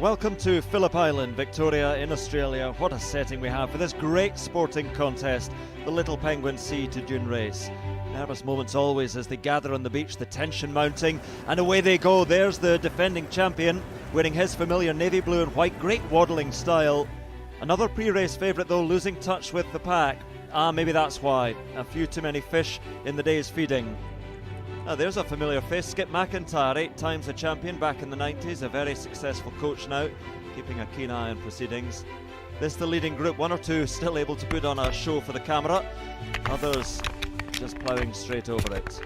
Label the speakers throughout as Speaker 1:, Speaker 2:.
Speaker 1: Welcome to Phillip Island, Victoria in Australia. What a setting we have for this great sporting contest, the Little Penguin Sea to Dune race. Nervous moments always as they gather on the beach, the tension mounting, and away they go. There's the defending champion, wearing his familiar navy blue and white, great waddling style. Another pre-race favourite though, losing touch with the pack. Maybe that's why. A few too many fish in the day's feeding. There's a familiar face, Skip McIntyre, 8 times a champion back in the 90s, a very successful coach now, keeping a keen eye on proceedings. This the leading group, 1 or 2 still able to put on a show for the camera, others just ploughing straight over it.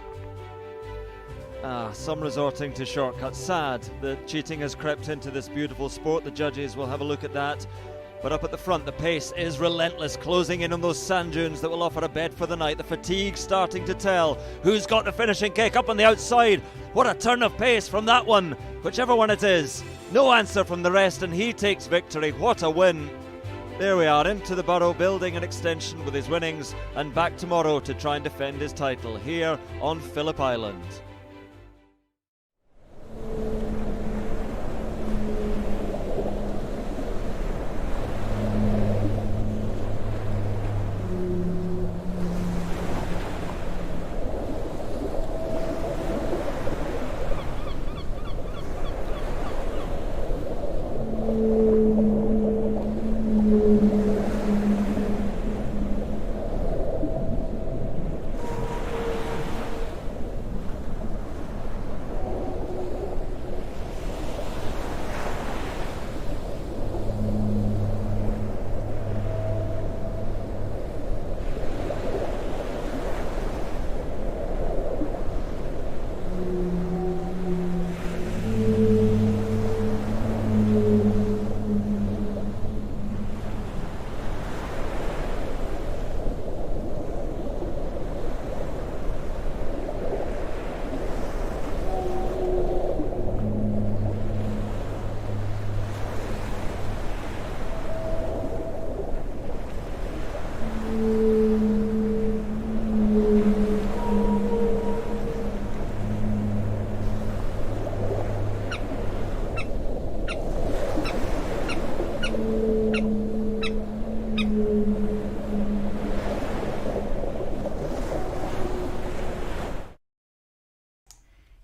Speaker 1: Some resorting to shortcuts. Sad that cheating has crept into this beautiful sport. The judges will have a look at that. But up at the front, the pace is relentless, closing in on those sand dunes that will offer a bed for the night. The fatigue starting to tell. Who's got the finishing kick up on the outside? What a turn of pace from that one, whichever one it is. No answer from the rest, and he takes victory. What a win. There we are, into the Burrow, building an extension with his winnings, and back tomorrow to try and defend his title here on Phillip Island.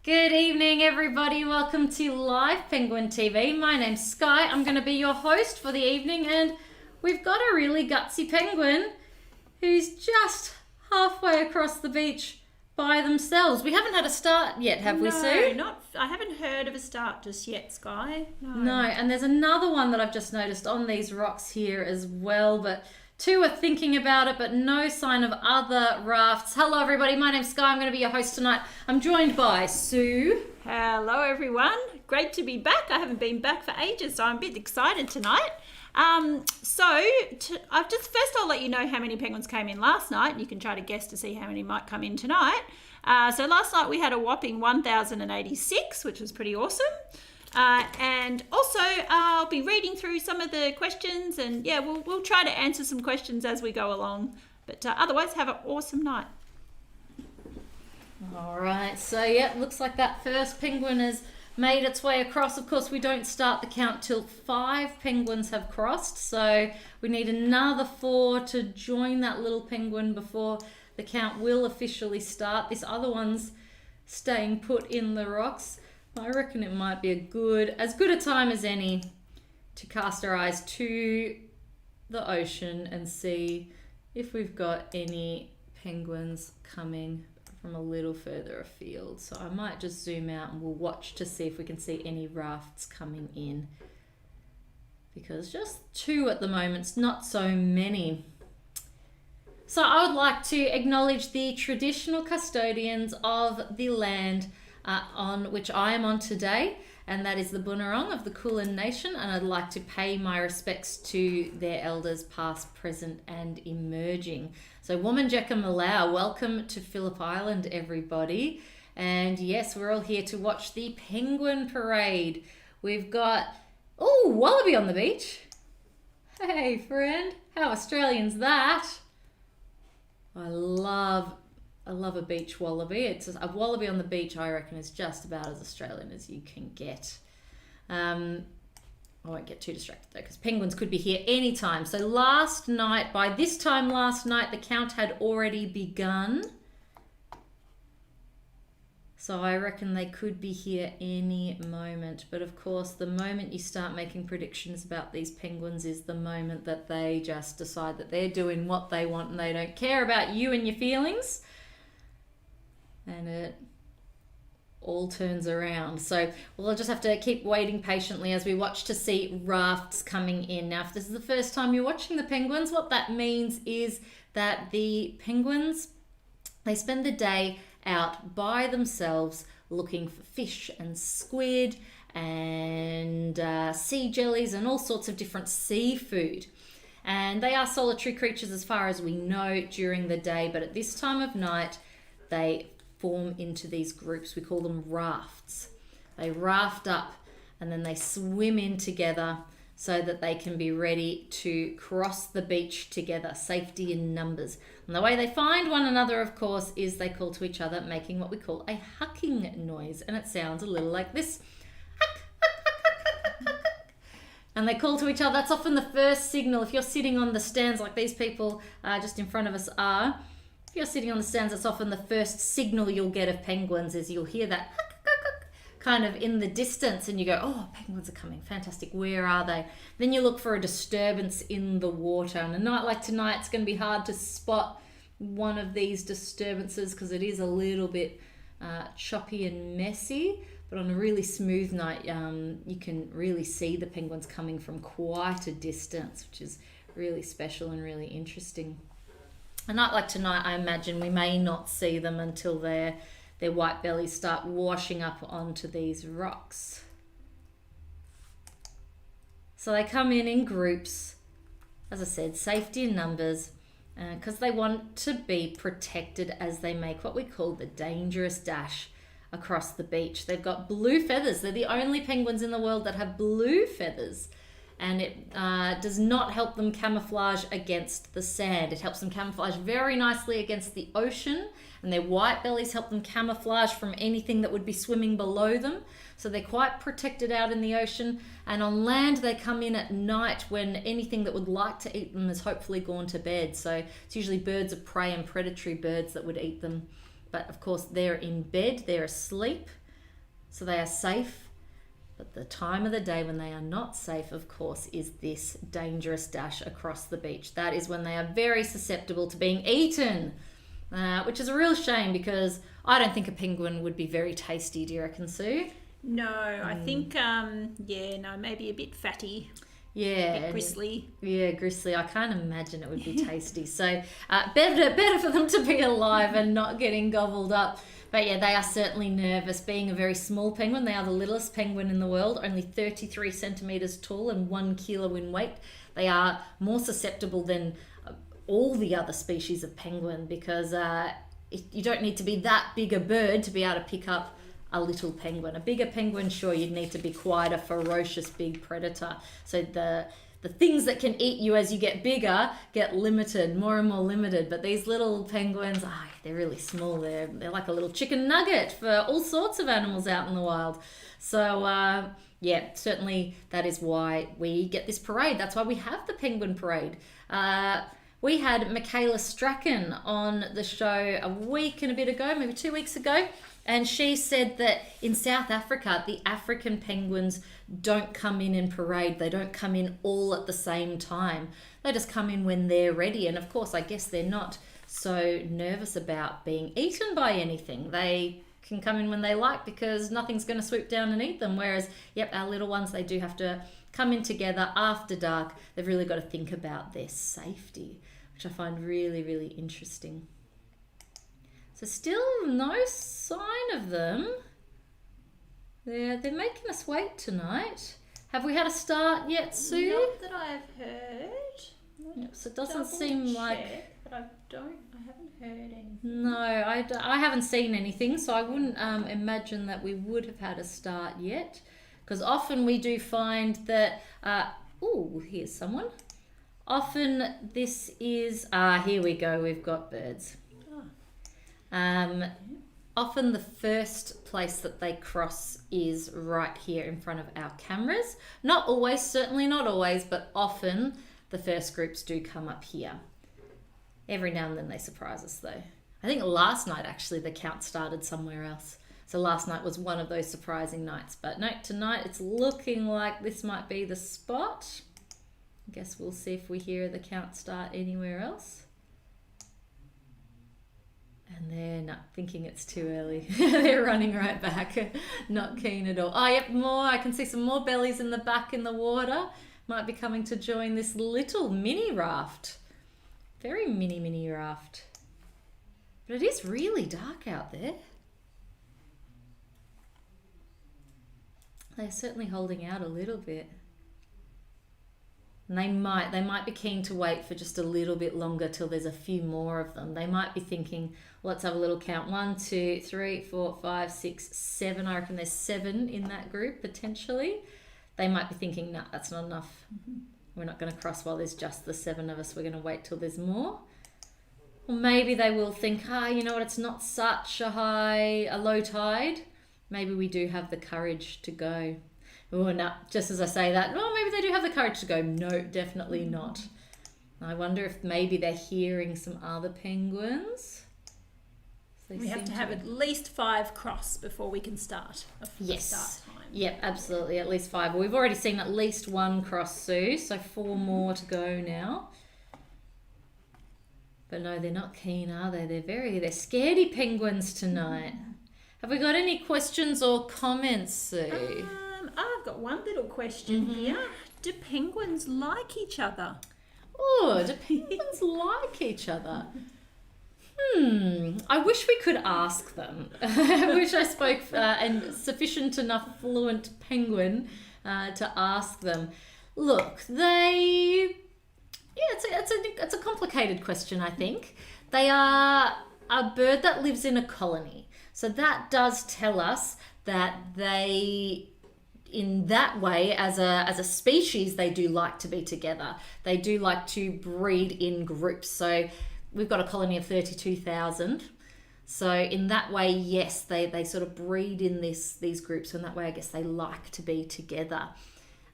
Speaker 2: Good evening, everybody. Welcome to Live Penguin TV. My name's Sky. I'm going to be your host for the evening, and we've got a really gutsy penguin who's just halfway across the beach by themselves. We haven't had a start yet, have we, Sue?
Speaker 3: No, I haven't heard of a start just yet, Sky.
Speaker 2: No, and there's another one that I've just noticed on these rocks here as well, but 2 are thinking about it, but no sign of other rafts. Hello, everybody. My name's Sky. I'm going to be your host tonight. I'm joined by Sue.
Speaker 3: Hello, everyone. Great to be back. I haven't been back for ages, so I'm a bit excited tonight. First I'll let you know how many penguins came in last night, and you can try to guess to see how many might come in tonight. So last night we had a whopping 1,086, which was pretty awesome. And also I'll be reading through some of the questions, and we'll try to answer some questions as we go along. But otherwise, have an awesome night.
Speaker 2: All right, so looks like that first penguin has made its way across. Of course, we don't start the count till 5 penguins have crossed, so we need another 4 to join that little penguin before the count will officially start. This other one's staying put in the rocks. I reckon it might be as good a time as any to cast our eyes to the ocean and see if we've got any penguins coming from a little further afield. So I might just zoom out and we'll watch to see if we can see any rafts coming in, because just 2 at the moment's not so many. So I would like to acknowledge the traditional custodians of the land on which I am on today, and that is the Bunurong of the Kulin Nation, and I'd like to pay my respects to their elders past, present and emerging. So Wominjeka Malau, welcome to Phillip Island, everybody. And yes, we're all here to watch the penguin parade. We've got, wallaby on the beach. Hey friend, how Australian's that? I love a beach wallaby. It's a wallaby on the beach, I reckon, is just about as Australian as you can get. I won't get too distracted though, because penguins could be here anytime. So last night, by this time last night, the count had already begun. So I reckon they could be here any moment. But of course, the moment you start making predictions about these penguins is the moment that they just decide that they're doing what they want and they don't care about you and your feelings. And it all turns around. So we'll just have to keep waiting patiently as we watch to see rafts coming in. Now, if this is the first time you're watching the penguins, what that means is that the penguins, they spend the day out by themselves looking for fish and squid and sea jellies and all sorts of different seafood. And they are solitary creatures as far as we know during the day, but at this time of night they form into these groups. We call them rafts. They raft up and then they swim in together so that they can be ready to cross the beach together, safety in numbers. And the way they find one another, of course, is they call to each other, making what we call a hucking noise. And it sounds a little like this. And they call to each other. That's often the first signal. If you're sitting on the stands like these people just in front of us are, if you're sitting on the stands, that's often the first signal you'll get of penguins, is you'll hear that kind of in the distance and you go, oh, penguins are coming, fantastic, where are they? Then you look for a disturbance in the water. On a night like tonight, it's going to be hard to spot one of these disturbances because it is a little bit choppy and messy, but on a really smooth night, you can really see the penguins coming from quite a distance, which is really special and really interesting. A night like tonight, I imagine we may not see them until their white bellies start washing up onto these rocks. So they come in groups, as I said, safety in numbers, because they want to be protected as they make what we call the dangerous dash across the beach. They've got blue feathers. They're the only penguins in the world that have blue feathers. And it does not help them camouflage against the sand. It helps them camouflage very nicely against the ocean, and their white bellies help them camouflage from anything that would be swimming below them. So they're quite protected out in the ocean, and on land they come in at night when anything that would like to eat them has hopefully gone to bed. So it's usually birds of prey and predatory birds that would eat them. But of course they're in bed, they're asleep, so they are safe. But the time of the day when they are not safe, of course, is this dangerous dash across the beach. That is when they are very susceptible to being eaten, which is a real shame because I don't think a penguin would be very tasty. Do you reckon, Sue?
Speaker 3: No, I think, maybe a bit fatty.
Speaker 2: Yeah.
Speaker 3: A bit gristly.
Speaker 2: Yeah, gristly. I can't imagine it would be tasty. So better for them to be alive and not getting gobbled up. But yeah, they are certainly nervous. Being a very small penguin, they are the littlest penguin in the world, only 33 centimetres tall and 1 kilo in weight. They are more susceptible than all the other species of penguin because you don't need to be that big a bird to be able to pick up a little penguin. A bigger penguin, sure, you'd need to be quite a ferocious big predator. So the things that can eat you as you get bigger get limited, more and more limited. But these little penguins, they're really small. They're like a little chicken nugget for all sorts of animals out in the wild. So certainly that is why we get this parade. That's why we have the penguin parade. We had Michaela Strachan on the show a week and a bit ago, maybe 2 weeks ago. And she said that in South Africa, the African penguins don't come in parade. They don't come in all at the same time. They just come in when they're ready. And of course, I guess they're not so nervous about being eaten by anything. They can come in when they like because nothing's going to swoop down and eat them. Whereas, our little ones, they do have to come in together after dark. They've really got to think about their safety, which I find really, really interesting. So still no sign of them. They're making us wait tonight. Have we had a start yet, Sue?
Speaker 3: Not that I've heard.
Speaker 2: Yep, so it doesn't seem like...
Speaker 3: But I haven't heard anything.
Speaker 2: No, I haven't seen anything, so I wouldn't imagine that we would have had a start yet. Because often we do find that... here's someone. Often this is... here we go, we've got birds. often the first place that they cross is right here in front of our cameras. Not always, certainly not always, but often the first groups do come up here. Every now and then they surprise us though. I think last night actually the count started somewhere else. So last night was one of those surprising nights. But no, tonight it's looking like this might be the spot. I guess we'll see if we hear the count start anywhere else. And they're not thinking it's too early. They're running right back. Not keen at all. Oh, yep, more. I can see some more bellies in the back in the water. Might be coming to join this little mini raft. Very mini raft. But it is really dark out there. They're certainly holding out a little bit. And they might be keen to wait for just a little bit longer till there's a few more of them. They might be thinking, let's have a little count. 1, 2, 3, 4, 5, 6, 7. I reckon there's 7 in that group potentially. They might be thinking, nah, that's not enough. We're not going to cross while there's just the 7 of us. We're going to wait till there's more. Or maybe they will think, you know what, it's not such a low tide. Maybe we do have the courage to go. Oh, no, just as I say that, maybe they do have the courage to go. No, definitely not. I wonder if maybe they're hearing some other penguins.
Speaker 3: We have to have at least 5 cross before we can start.
Speaker 2: Yes.
Speaker 3: Start time.
Speaker 2: Yep, absolutely. At least 5. Well, we've already seen at least 1 cross, Sue, so 4 more to go now. But no, they're not keen, are they? They're scaredy penguins tonight. Have we got any questions or comments, Sue?
Speaker 3: I've got one little question here. Do penguins like each other?
Speaker 2: Oh, do penguins like each other? I wish we could ask them. I wish I spoke and sufficient enough fluent penguin to ask them. Look, it's a complicated question, I think. They are a bird that lives in a colony. So that does tell us that they, in that way, as a species, they do like to be together. They do like to breed in groups. So we've got a colony of 32,000. So in that way, yes, they sort of breed in these groups. So in that way, I guess they like to be together.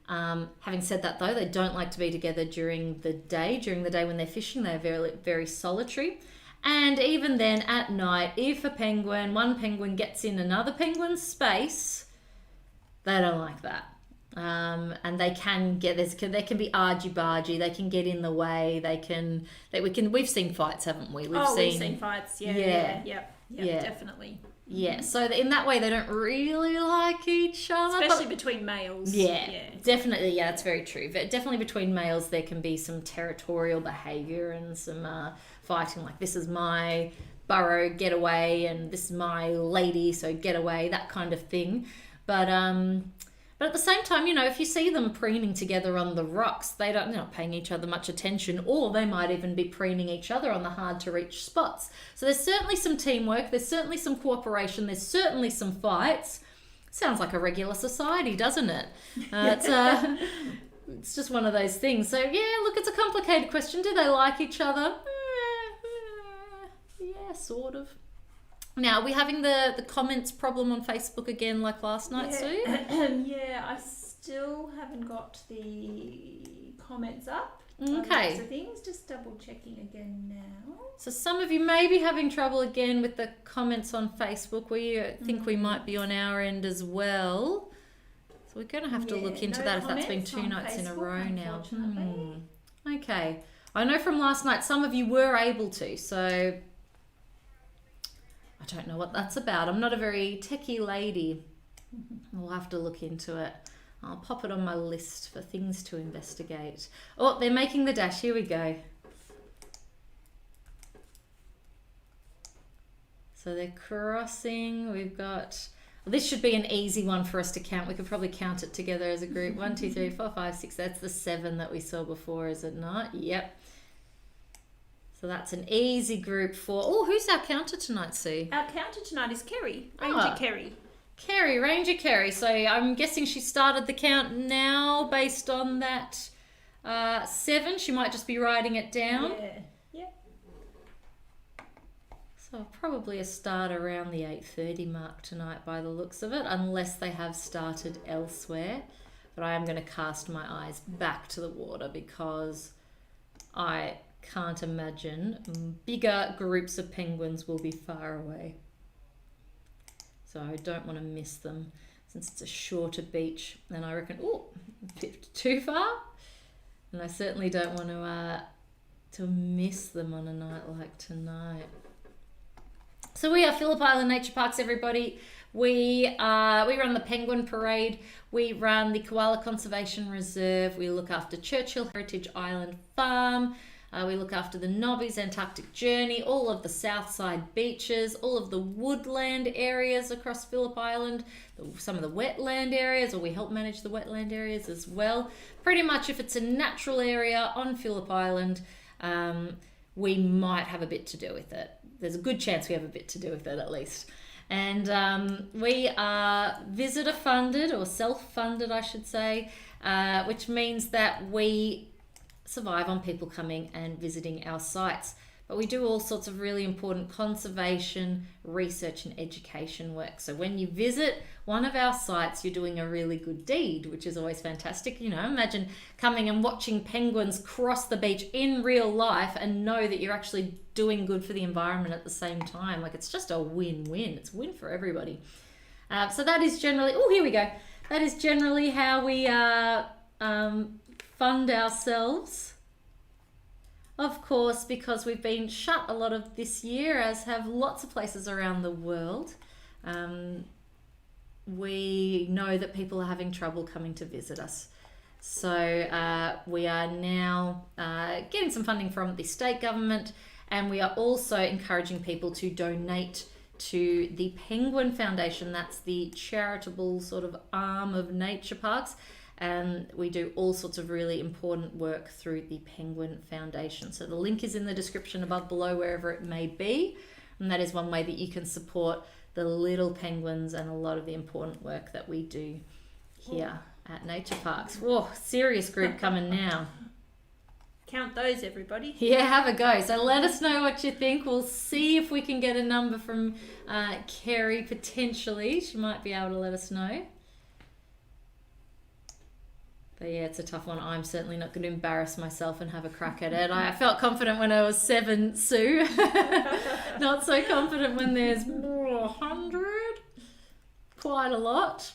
Speaker 2: Having said that, though, they don't like to be together during the day. During the day when they're fishing, they're very, very solitary. And even then, at night, if one penguin gets in another penguin's space, they don't like that. And they can be argy-bargy. They can get in the way. We've seen fights, haven't we? We've
Speaker 3: seen fights. Yeah, definitely.
Speaker 2: Yeah, so in that way, they don't really like each other.
Speaker 3: Especially between males.
Speaker 2: Yeah, definitely. Yeah, that's very true. But definitely between males, there can be some territorial behaviour and some fighting, like this is my burrow, get away, and this is my lady, so get away, that kind of thing. But at the same time, if you see them preening together on the rocks, they're not paying each other much attention, or they might even be preening each other on the hard-to-reach spots. So there's certainly some teamwork, there's certainly some cooperation, there's certainly some fights. Sounds like a regular society, doesn't it? It's just one of those things. So, yeah, look, it's a complicated question. Do they like each other? Yeah, sort of. Now, are we having the comments problem on Facebook again like last night, Sue?
Speaker 3: Yeah, I still haven't got the comments up.
Speaker 2: Okay.
Speaker 3: So things, just double checking again now.
Speaker 2: So some of you may be having trouble again with the comments on Facebook. We think we might be on our end as well. So we're going to have to look into that if that's been 2 nights in a row now. Okay. I know from last night some of you were able to, so I don't know what that's about. I'm not a very techie lady. We'll have to look into it. I'll pop it on my list for things to investigate. Oh, they're making the dash. Here we go. So they're crossing. We've got... Well, this should be an easy one for us to count. We could probably count it together as a group. 1, 2, 3, 4, 5, 6. That's the 7 that we saw before, is it not? Yep. So that's an easy group for... Oh, who's our counter tonight, Sue?
Speaker 3: Our counter tonight is Kerry. Ranger Kerry.
Speaker 2: Kerry, Ranger Kerry. So I'm guessing she started the count now based on that 7. She might just be writing it down.
Speaker 3: Yeah.
Speaker 2: So So probably a start around the 8:30 mark tonight by the looks of it, unless they have started elsewhere. But I am going to cast my eyes back to the water because I can't imagine bigger groups of penguins will be far away. So I don't want to miss them since it's a shorter beach. And I reckon, a bit too far. And I certainly don't want to miss them on a night like tonight. So we are Phillip Island Nature Parks, everybody. We run the Penguin Parade. We run the Koala Conservation Reserve. We look after Churchill Heritage Island Farm. We look after the Nobby's Antarctic Journey, all of the Southside beaches, all of the woodland areas across Phillip Island, some of the wetland areas, or we help manage the wetland areas as well. Pretty much if it's a natural area on Phillip Island, we might have a bit to do with it. There's a good chance we have a bit to do with it at least. And we are visitor funded, or self-funded I should say, which means that we survive on people coming and visiting our sites. But we do all sorts of really important conservation, research and education work. So when you visit one of our sites, you're doing a really good deed, which is always fantastic. You know, imagine coming and watching penguins cross the beach in real life and know that you're actually doing good for the environment at the same time. Like, it's just a win-win. It's a win for everybody. So that is generally, here we go. That is generally how we fund ourselves. Of course, because we've been shut a lot of this year, as have lots of places around the world, we know that people are having trouble coming to visit us. So we are now getting some funding from the state government, and we are also encouraging people to donate to the Penguin Foundation. That's the charitable sort of arm of Nature Parks. And we do all sorts of really important work through the Penguin Foundation. So the link is in the description above below, wherever it may be. And that is one way that you can support the little penguins and a lot of the important work that we do here at Nature Parks. Whoa, serious group coming now.
Speaker 3: Count those, everybody.
Speaker 2: Yeah, have a go. So let us know what you think. We'll see if we can get a number from Kerry potentially. She might be able to let us know. But yeah, it's a tough one. I'm certainly not going to embarrass myself and have a crack at it. I felt confident when I was 7, Sue. Not so confident when there's 100. Quite a lot.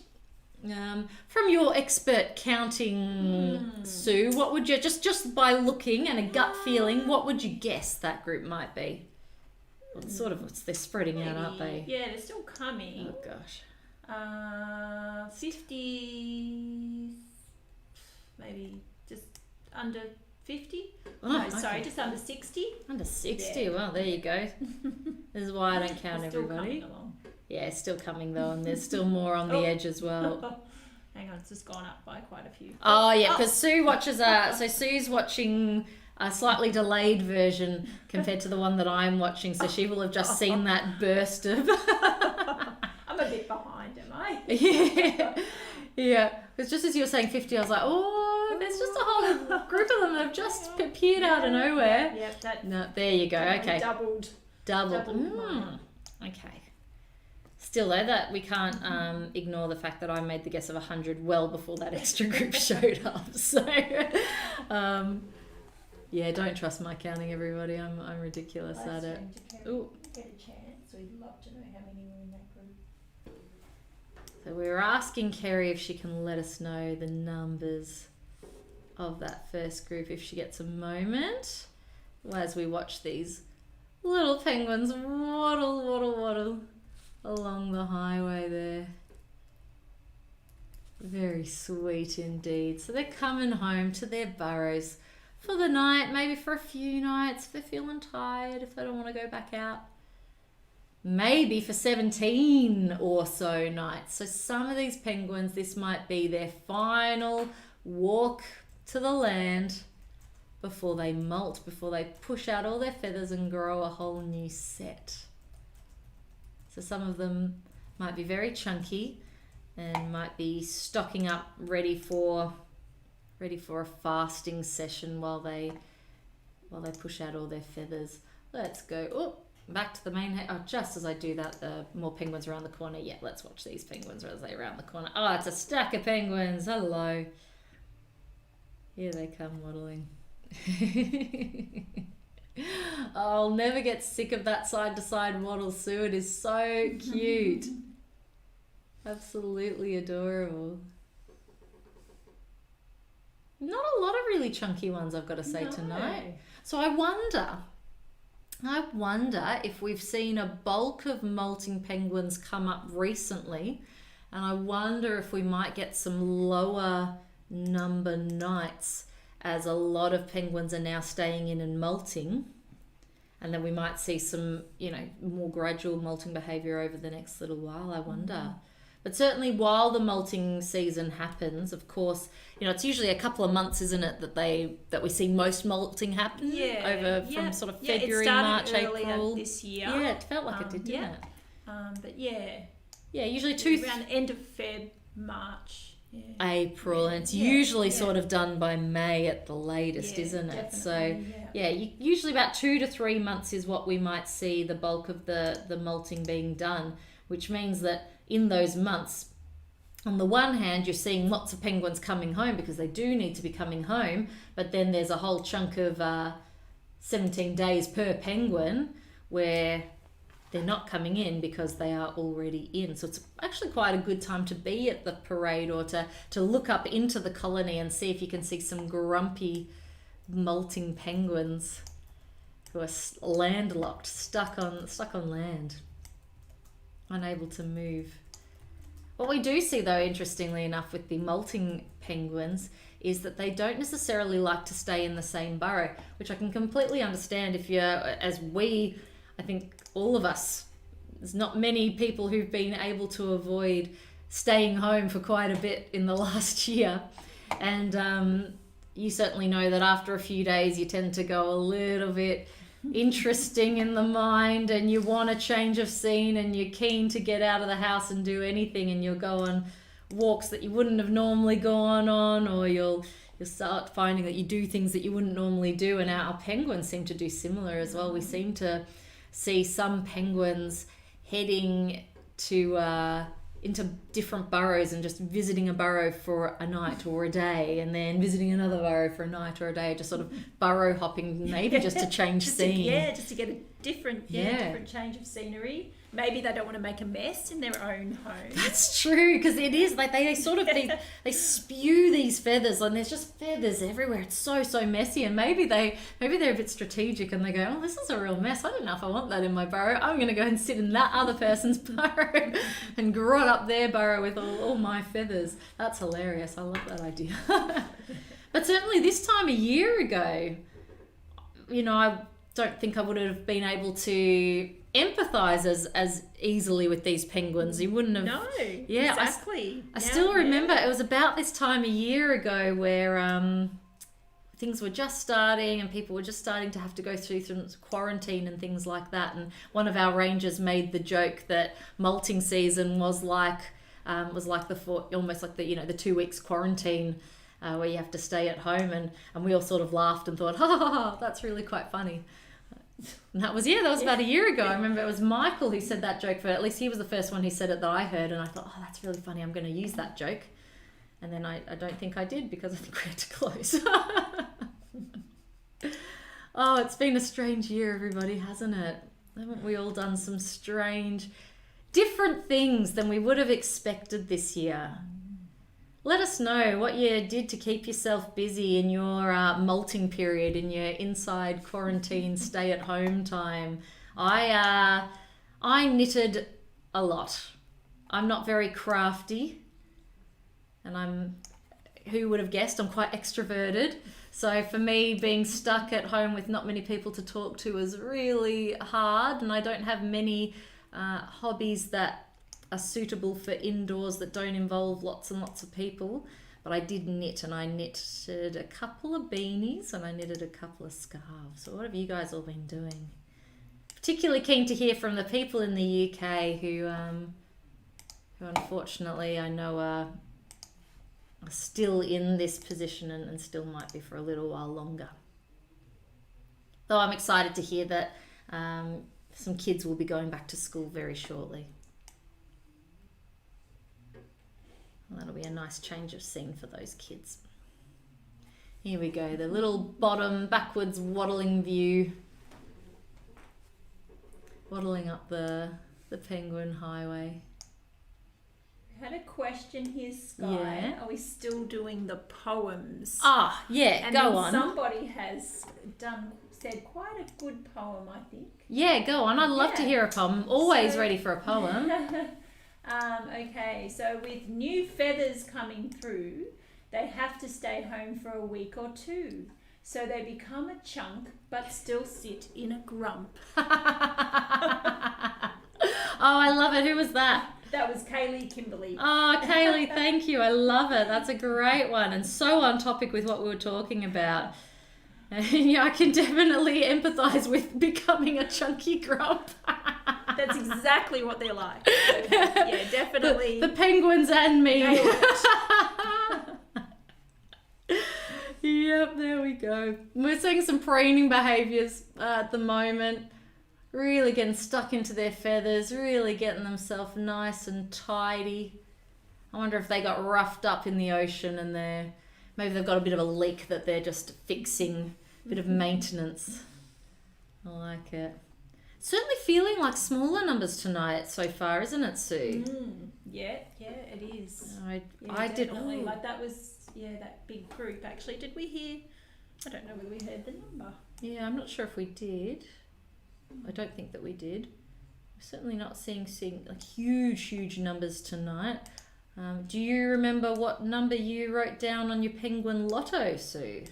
Speaker 2: From your expert counting, Sue, what would you, just by looking and a gut feeling, what would you guess that group might be? Well, they're spreading out, aren't they?
Speaker 3: Yeah, they're still coming.
Speaker 2: Oh, gosh.
Speaker 3: 50... maybe just under 50.
Speaker 2: Okay.
Speaker 3: Just under 60.
Speaker 2: Under 60.
Speaker 3: Yeah.
Speaker 2: Well, there you go. This is why I don't count
Speaker 3: They're still
Speaker 2: everybody.
Speaker 3: coming along.
Speaker 2: Yeah, it's still coming though, and there's still more on the edge as well.
Speaker 3: Hang on, it's just gone up by quite a few.
Speaker 2: Oh yeah, because Sue watches so Sue's watching a slightly delayed version compared to the one that I'm watching, so she will have just seen that burst of
Speaker 3: I'm a bit behind, am I?
Speaker 2: Yeah. Because just as you were saying 50, I was like, there's just a whole group of them that have just appeared out of nowhere.
Speaker 3: Yep,
Speaker 2: No, there you go. Okay.
Speaker 3: Doubled.
Speaker 2: Okay. Still though, that we can't ignore the fact that I made the guess of 100 well before that extra group showed up. So, yeah, don't trust my counting, everybody. I'm ridiculous at it. Ooh.
Speaker 3: Get a chance. We'd love to know how many were in that group.
Speaker 2: So we were asking Kerry if she can let us know the numbers of that first group if she gets a moment, as we watch these little penguins waddle along the highway there. Very sweet indeed. So they're coming home to their burrows for the night, maybe for a few nights if they're feeling tired, if they don't want to go back out. Maybe for 17 or so nights. So some of these penguins, this might be their final walk to the land before they molt, before they push out all their feathers and grow a whole new set. So some of them might be very chunky and might be stocking up ready for a fasting session while they push out all their feathers. Let's go. Oh, back to the main. Oh, just as I do that, the more penguins around the corner. Yeah, let's watch these penguins as they around the corner. Oh, it's a stack of penguins. Hello. Here they come waddling. I'll never get sick of that side to side waddle, Sue. It is so cute. Absolutely adorable. Not a lot of really chunky ones, I've got to say, tonight. So I wonder if we've seen a bulk of molting penguins come up recently, and I wonder if we might get some lower number nights as a lot of penguins are now staying in and molting, and then we might see some, more gradual molting behavior over the next little while, I wonder. But certainly while the molting season happens, of course, it's usually a couple of months, isn't it, that we see most molting happen from sort of February, March, April.
Speaker 3: This year.
Speaker 2: Yeah, it felt like it did, didn't it?
Speaker 3: But yeah.
Speaker 2: Yeah, usually
Speaker 3: around the end of Feb, March. Yeah.
Speaker 2: April, and it's usually sort of done by May at the latest, isn't it? So usually about 2 to 3 months is what we might see the bulk of the molting being done, which means that in those months, on the one hand, you're seeing lots of penguins coming home because they do need to be coming home, but then there's a whole chunk of 17 days per penguin where they're not coming in because they are already in. So it's actually quite a good time to be at the parade, or to look up into the colony and see if you can see some grumpy molting penguins who are landlocked, stuck on land, unable to move. What we do see, though, interestingly enough, with the molting penguins is that they don't necessarily like to stay in the same burrow, which I can completely understand if I think all of us, there's not many people who've been able to avoid staying home for quite a bit in the last year. And you certainly know that after a few days, you tend to go a little bit interesting in the mind, and you want a change of scene, and you're keen to get out of the house and do anything, and you'll go on walks that you wouldn't have normally gone on, or you'll start finding that you do things that you wouldn't normally do. And our penguins seem to do similar as well. We seem to see some penguins heading to into different burrows and just visiting a burrow for a night or a day, and then visiting another burrow for a night or a day, just sort of burrow hopping, maybe just to change scene.
Speaker 3: Just to get a different change of scenery. Maybe they don't want to make a mess in their own home.
Speaker 2: That's true, because it is like they sort of they spew these feathers, and there's just feathers everywhere. It's so messy, and maybe they're a bit strategic, and they go, oh, this is a real mess. I don't know if I want that in my burrow. I'm going to go and sit in that other person's burrow and grot up their burrow with all my feathers. That's hilarious. I love that idea. But certainly this time a year ago, I don't think I would have been able to empathize as easily with these penguins. You wouldn't have.
Speaker 3: No, exactly.
Speaker 2: I still remember it was about this time a year ago where things were just starting, and people were just starting to have to go through some quarantine and things like that. And one of our rangers made the joke that molting season was like almost like the 2 weeks quarantine where you have to stay at home, and we all sort of laughed and thought, ha, that's really quite funny. And that was about a year ago. I remember it was Michael who said that joke, at least he was the first one who said it that I heard, and I thought, oh, that's really funny, I'm going to use that joke. And then I don't think I did, because I think we had to close. Oh, it's been a strange year, everybody, hasn't it? Haven't we all done some strange, different things than we would have expected this year? Let us know what you did to keep yourself busy in your molting period, in your inside quarantine, stay-at-home time. I knitted a lot. I'm not very crafty, and who would have guessed, I'm quite extroverted. So for me, being stuck at home with not many people to talk to is really hard, and I don't have many hobbies that are suitable for indoors that don't involve lots and lots of people. But I did knit, and I knitted a couple of beanies, and I knitted a couple of scarves. So what have you guys all been doing? Particularly keen to hear from the people in the UK who unfortunately I know are still in this position and still might be for a little while longer. Though I'm excited to hear that Some kids will be going back to school very shortly. Well, that'll be a nice change of scene for those kids. Here we go, the little bottom backwards waddling view. Waddling up the Penguin Highway.
Speaker 3: We had a question here, Sky.
Speaker 2: Yeah.
Speaker 3: Are we still doing the poems?
Speaker 2: Ah, yeah,
Speaker 3: And
Speaker 2: go
Speaker 3: then
Speaker 2: on.
Speaker 3: somebody has said quite a good poem, I think.
Speaker 2: Yeah, go on. I'd love to
Speaker 3: Yeah.
Speaker 2: hear a poem. Always
Speaker 3: So-
Speaker 2: ready for a poem.
Speaker 3: Okay, so with new feathers coming through, they have to stay home for a week or two. So they become a chunk, but still sit in a grump.
Speaker 2: Oh, I love it. Who was that?
Speaker 3: That was Kaylee Kimberly.
Speaker 2: Oh, Kaylee, thank you. I love it. That's a great one and so on topic with what we were talking about. Yeah, I can definitely empathise with becoming a chunky grump.
Speaker 3: That's exactly what they're like. So, yeah, definitely.
Speaker 2: The penguins and me.
Speaker 3: Nailed it.
Speaker 2: Yep, there we go. We're seeing some preening behaviours at the moment. Really getting stuck into their feathers, really getting themselves nice and tidy. I wonder if they got roughed up in the ocean and maybe they've got a bit of a leak that they're just fixing, a bit of maintenance. I like it. Certainly feeling like smaller numbers tonight so far, isn't it, Sue?
Speaker 3: Yeah, it is.
Speaker 2: I
Speaker 3: Yeah,
Speaker 2: did.
Speaker 3: definitely.
Speaker 2: Oh,
Speaker 3: Like that was, that big group actually. Did we hear? I don't know whether we heard the number.
Speaker 2: yeah, I'm not sure if we did. I don't think that we did. We're certainly not seeing like huge numbers tonight. Do you remember what number you wrote down on your penguin lotto, Sue?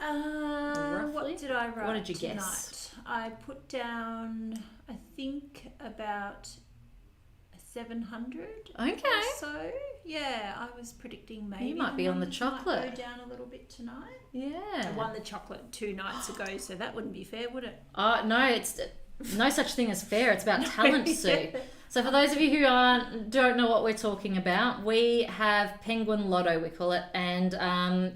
Speaker 2: Roughly?
Speaker 3: What did I write?
Speaker 2: What did you
Speaker 3: tonight?
Speaker 2: guess?
Speaker 3: I put down, I think about 700.
Speaker 2: Okay.
Speaker 3: Or so yeah, I was predicting maybe
Speaker 2: might be on the
Speaker 3: numbers might
Speaker 2: chocolate.
Speaker 3: go down a little bit tonight.
Speaker 2: Yeah.
Speaker 3: I won the chocolate 2 nights ago, so that wouldn't be fair, would it?
Speaker 2: No, it's no such thing as fair. It's about talent, Sue. So for those of you who don't know what we're talking about, we have Penguin Lotto, we call it, and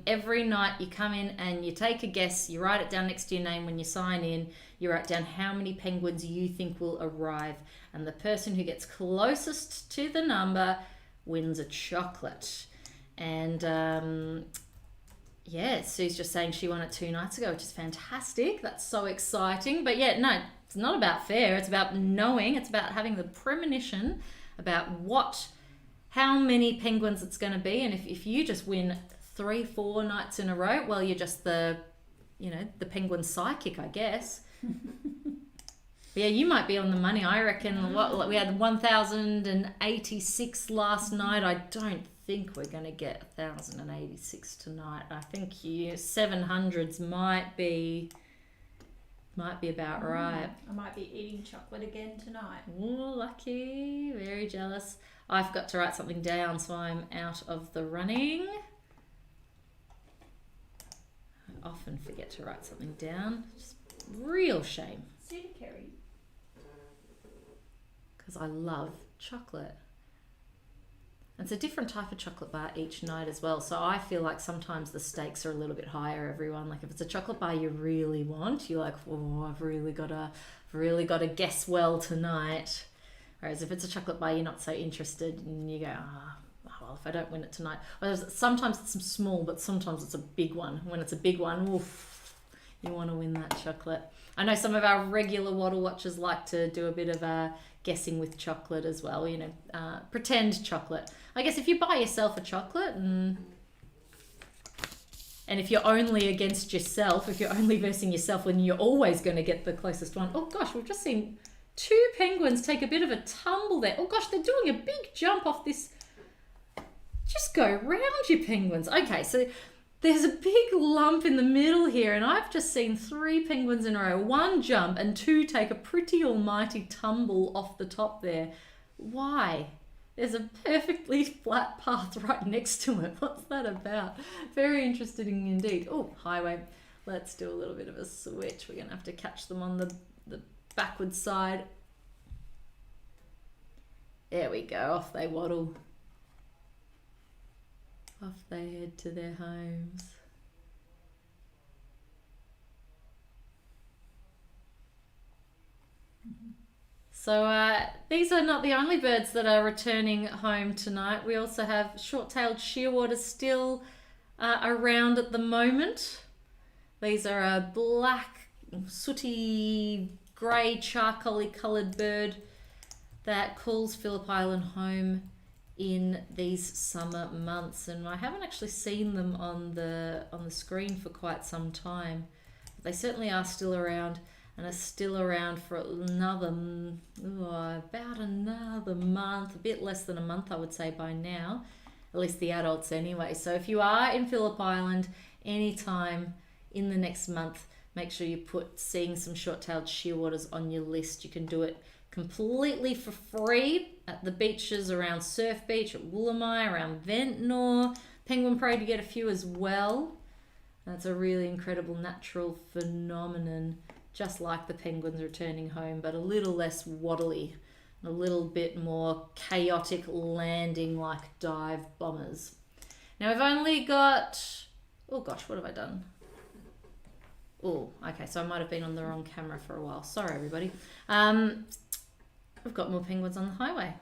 Speaker 2: every night you come in and you take a guess, you write it down next to your name when you sign in, you write down how many penguins you think will arrive, and the person who gets closest to the number wins a chocolate. And Sue's just saying she won it 2 nights ago, which is fantastic. That's so exciting. But yeah, no, it's not about fair. It's about knowing. It's about having the premonition about how many penguins it's going to be. And if you just win 3-4 nights in a row, well, you're just the penguin psychic, I guess. But yeah, you might be on the money. I reckon we had 1,086 last night. I don't think we're going to get 1,086 tonight. I think 700s might be about right.
Speaker 3: I might be eating chocolate again tonight.
Speaker 2: Oh, lucky. Very jealous. I forgot to write something down, so I'm out of the running. I often forget to write something down. Just real shame.
Speaker 3: Cedar Kerry.
Speaker 2: Because I love chocolate. It's a different type of chocolate bar each night as well. So I feel like sometimes the stakes are a little bit higher, everyone. Like if it's a chocolate bar you really want, you're like, oh, I've really got to guess well tonight. Whereas if it's a chocolate bar you're not so interested and you go, well, if I don't win it tonight. Whereas sometimes it's small, but sometimes it's a big one. When it's a big one, oof, you want to win that chocolate. I know some of our regular Waddle Watchers like to do a bit of guessing with chocolate as well, pretend chocolate. I guess if you buy yourself a chocolate and if you're only against yourself, if you're only versing yourself, then you're always going to get the closest one. Oh gosh, we've just seen 2 penguins take a bit of a tumble there. Oh gosh, they're doing a big jump off this. Just go round, you penguins. Okay, so there's a big lump in the middle here, and I've just seen 3 penguins in a row. 1 jump and 2 take a pretty almighty tumble off the top there. Why? There's a perfectly flat path right next to it. What's that about? Very interesting indeed. Oh, highway. Let's do a little bit of a switch. We're going to have to catch them on the backward side. There we go. Off they waddle. Off they head to their homes. So these are not the only birds that are returning home tonight. We also have short-tailed shearwaters still around at the moment. These are a black, sooty, grey, charcoaly coloured bird that calls Phillip Island home in these summer months, and I haven't actually seen them on the screen for quite some time. But they certainly are still around, and are still around for about another month, a bit less than a month I would say by now, at least the adults anyway. So if you are in Phillip Island anytime in the next month, make sure you put seeing some short-tailed shearwaters on your list. You can do it completely for free at the beaches around Surf Beach, at Woolamai, around Ventnor. Penguin Parade, you get a few as well. That's a really incredible natural phenomenon, just like the penguins returning home, but a little less waddly, a little bit more chaotic landing like dive bombers. Now we've only got, oh gosh, what have I done? Oh, okay, so I might have been on the wrong camera for a while. Sorry, everybody. We've got more penguins on the highway.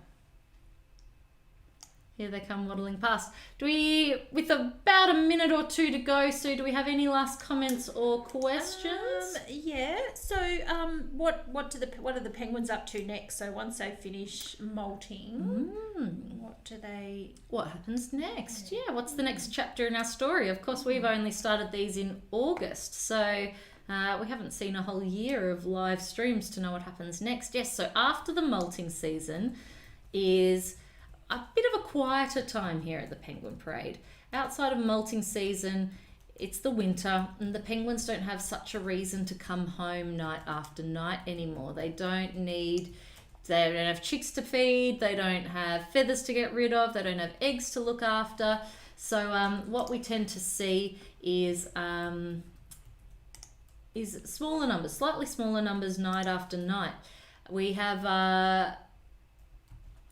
Speaker 2: Here they come waddling past. With about a minute or two to go, Sue, do we have any last comments or questions?
Speaker 3: Yeah. So, what are the penguins up to next? So once they finish molting,
Speaker 2: What happens next? Yeah, what's the next chapter in our story? Of course, we've only started these in August, so we haven't seen a whole year of live streams to know what happens next. Yes, so after the molting season is a bit of a quieter time here at the Penguin Parade. Outside of molting season, it's the winter, and the penguins don't have such a reason to come home night after night anymore. They don't have chicks to feed, they don't have feathers to get rid of, they don't have eggs to look after. So what we tend to see is smaller numbers, slightly smaller numbers night after night. We have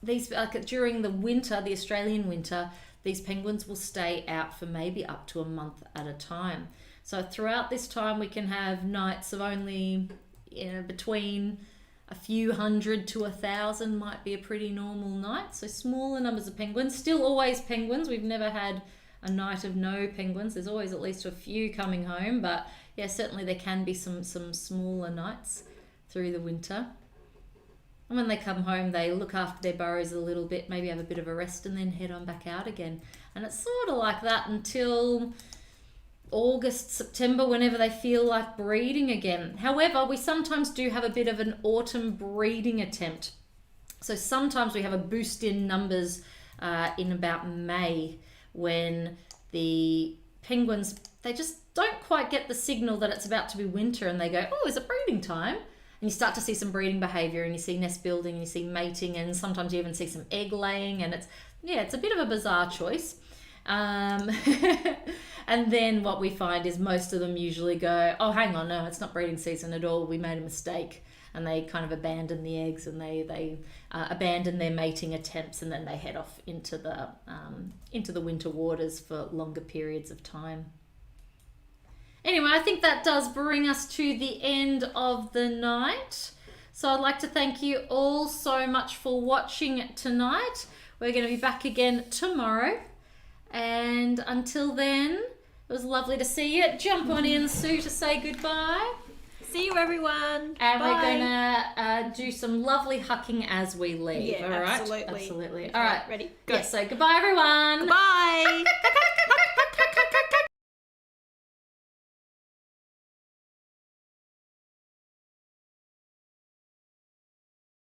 Speaker 2: these during the winter, the Australian winter, these penguins will stay out for maybe up to a month at a time. So throughout this time, we can have nights of only between a few hundred to 1,000 might be a pretty normal night. So smaller numbers of penguins, still always penguins. We've never had a night of no penguins. There's always at least a few coming home, but yeah, certainly there can be some smaller nights through the winter. And when they come home, they look after their burrows a little bit, maybe have a bit of a rest, and then head on back out again. And it's sort of like that until August, September, whenever they feel like breeding again. However, we sometimes do have a bit of an autumn breeding attempt. So sometimes we have a boost in numbers in about May, when the penguins, they just don't quite get the signal that it's about to be winter, and they go, oh, is it breeding time? And you start to see some breeding behaviour, and you see nest building, and you see mating, and sometimes you even see some egg laying, and it's a bit of a bizarre choice. And then what we find is most of them usually go, oh, hang on, no, it's not breeding season at all, we made a mistake. And they kind of abandon the eggs, and they abandon their mating attempts, and then they head off into the winter waters for longer periods of time. Anyway, I think that does bring us to the end of the night. So I'd like to thank you all so much for watching tonight. We're going to be back again tomorrow. And until then, it was lovely to see you. Jump on in, Sue, to say goodbye.
Speaker 3: See you, everyone.
Speaker 2: And
Speaker 3: Bye.
Speaker 2: we're going to do some lovely hucking as we leave.
Speaker 3: Yeah,
Speaker 2: all right?
Speaker 3: absolutely.
Speaker 2: Absolutely. All right.
Speaker 3: Ready? Go.
Speaker 2: Yeah, so goodbye, everyone.
Speaker 3: Bye.